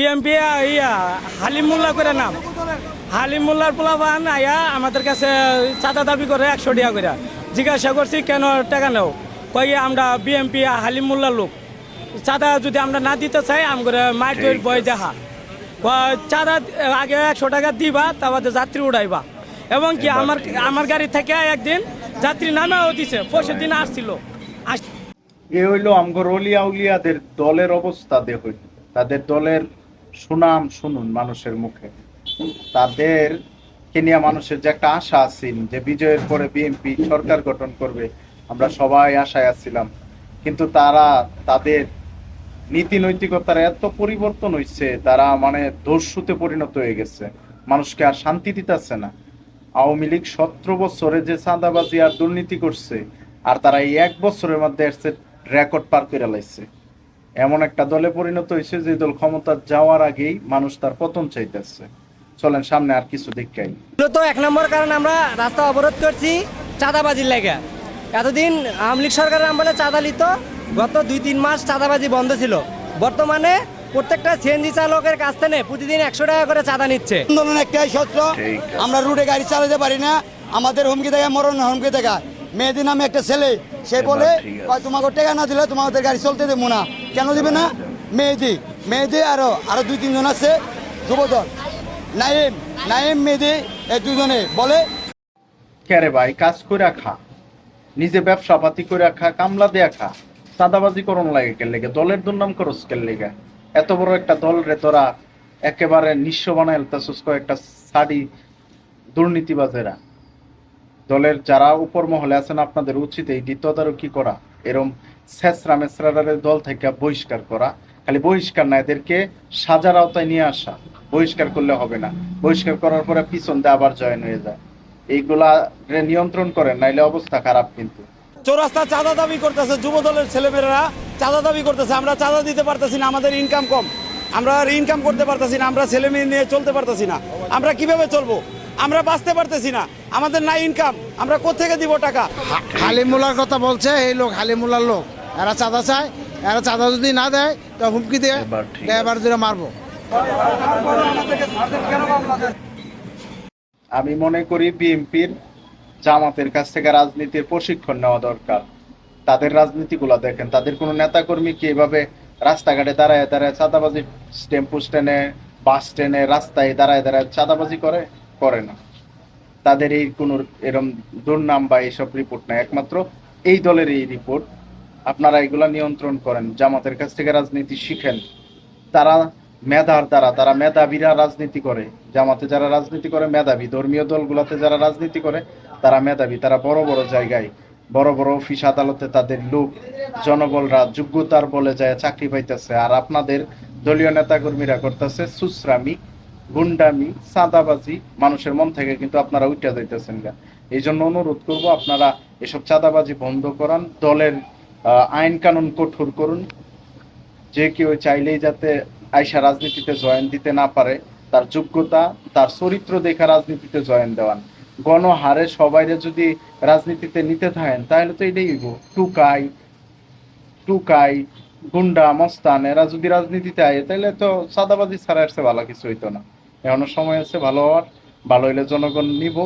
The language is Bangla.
বিএমপি ইয়া হালিম মোল্লা করে নাম, হালিম মোল্লার পোলাপান আয়া আমাদের কাছে চাঁদা দাবি করে 100 টাকা করে। জিজ্ঞাসা করছি কেন টাকা নেও, কই আমরা বিএমপি হালিম মোল্লার লোক, চাঁদা যদি আমরা না দিতে চাই আমরা মাটির বই দেখা, চাঁদা আগে 100 টাকা দিবা, তারপর যাত্রী উড়াইবা। এবং কি আমার গাড়ি থেকে একদিন যাত্রী নামেও দিছে, পরশু দিন আসছিল। এ হইলো আমগর অলিয়া উলিয়াদের দলের অবস্থা দেখুন, তাদের দলের সুনাম শুনুন মানুষের মুখে। তাদেরকে নিয়ে মানুষের যে একটা আশা আছিল যে বিজয়ের পরে বিএনপি সরকার গঠন করবে, আমরা সবাই আশায় আছিলাম। কিন্তু তাদের নীতি নৈতিকতার এত পরিবর্তন হয়েছে, তারা মানে দস্যুতে পরিণত হয়ে গেছে, মানুষকে আর শান্তি দিতেছে না। আওয়ামী লীগ 17 বছরে যে চাঁদাবাজি আর দুর্নীতি করছে, আর তারা এই 1 বছরের মধ্যে রেকর্ড পার করে লাইছে। এমন একটা দলে পরিণত হয়েছে যে দল ক্ষমতা যাওয়ার আগেই মানুষ তার পতন চাইতেছে। চলেন সামনে আর কিছু দেখাই। তো 1 নম্বর কারণ আমরা রাস্তা অবরোধ করছি চাঁদাবাজির লেগে। এতদিন আওয়ামী লীগ সরকারের আমলে চাঁদা নিত, গত 2-3 মাস চাঁদাবাজি বন্ধ ছিল। বর্তমানে প্রত্যেকটা সিএনজি চালকের কাছ থেকে প্রতিদিন 100 টাকা করে চাঁদা নিচ্ছে। আন্দোলন একটাই সত্য, আমরা রুটে গাড়ি চালাতে পারি না, আমাদের হুমকি দেখায়, মরণ হুমকি দেখায়। মেহেদি নামে একটা ছেলে, সে বলে তোমাকে টাকা না দিলে তোমাদের গাড়ি চলতে দেবো না। কেন দিবে না? মেহেদি আরো 2-3 জন আছে যুবদল, নাইম মেহেদি, এই দুজনে বলে কে ভাই কাজ করে খা, নিজে ব্যবসা পাতি করে খা, কামলা দেয়া খা, চাঁদাবাজি করন লাগে কে লেগে, দলের দুর্নাম করস কে লেগে? এত বড় একটা দল রে তোরা একেবারে নিঃস্ব বানায় এলতাছিস একটা সাডি দুর্নীতিবাজেরা। দলের যারা উপর মহলে আছেন আপনাদের উচিত এই তদারকি করা, এরম ছেসরা মেসরারের দল থেকে বহিষ্কার করা। খালি বহিষ্কার না, এদেরকে সাজার আওতায় নিয়ে আসা। বহিষ্কার করলে হবে না, বহিষ্কার করার পরে পিছন দিয়ে আবার জয়েন হয়ে যায়। এইগুলা নিয়ন্ত্রণ করেন, নাইলে অবস্থা খারাপ। কিন্তু চৌরাস্তা চাঁদা দাবি করতেছে, যুব দলের ছেলেমেয়েরা চাঁদা দাবি করতেছে। আমরা চাঁদা দিতে পারতেছি না, আমাদের ইনকাম কম, আমরা আর ইনকাম করতে পারতেছি না, আমরা ছেলে মেয়ে নিয়ে চলতে পারতেছি না। আমরা কিভাবে চলবো? আমরা বাঁচতে পারতেছি না, আমাদের নাই ইনকাম, আমরা কোত্থেকে দিব টাকা? হালিমুল্লার কথা বলছে, এই লোক হালিমুল্লার লোক, এরা চাঁদা চায়, এরা চাঁদা যদি না দেয় তো হুমকি দিয়ে এবার ধরে মারবো। আমি মনে করি বিএনপির জামাতের কাছ থেকে রাজনীতির প্রশিক্ষণ নেওয়া দরকার। তাদের রাজনীতিগুলো দেখেন, তাদের কোনো নেতাকর্মী কি এভাবে রাস্তাঘাটে দাঁড়ায় দাঁড়ায় চাঁদাবাজি, টেম্পো স্ট্যান্ডে, বাস স্ট্যান্ডে, রাস্তায় দাঁড়ায় দাঁড়ায় চাঁদাবাজি করে না। তাদের এই কোনো এরম দুর্নাম বা এইসব রিপোর্ট নাই, একমাত্র এই দলের এই রিপোর্ট। আপনারা এগুলা নিয়ন্ত্রণ করেন, জামাতের কাছ থেকে রাজনীতি শিখেন। তারা মেধার দ্বারা, তারা মেধাবীরা রাজনীতি করে। জামাতে যারা রাজনীতি করে মেধাবী, ধর্মীয় দলগুলোতে যারা রাজনীতি করে তারা মেধাবী, তারা বড় বড় জায়গায়, বড় বড় অফিস আদালতে তাদের লোক জনবলরা যোগ্যতার বলে যায় চাকরি পাইতেছে। আর আপনাদের দলীয় নেতাকর্মীরা করতেছে সুসরামি, গুন্ডামি, চাঁদাবাজি। মানুষের মন থেকে কিন্তু আপনারা উঠে যাইতেছেন গা। এই জন্য অনুরোধ করব, আপনারা এসব চাঁদাবাজি বন্ধ করান, দলের আইন কানুন কঠোর করুন। যে কেউ চাইলেই যাতে আইসা রাজনীতিতে জয়েন দিতে না পারে, তার যোগ্যতা, তার চরিত্র দেখা রাজনীতিতে জয়েন দেওয়ান। গণহারে সবাইরে যদি রাজনীতিতে নিতে থাকেন তাহলে তো এটাই হইব। টুকাই গুন্ডা মস্তান এরা যদি রাজনীতিতে আয় তাহলে তো চাঁদাবাজি ছাড়া আসছে ভালো কিছু হইতো না। এখনো সময় আছে ভালো হওয়ার, ভালো হইলে জনগণ নিব।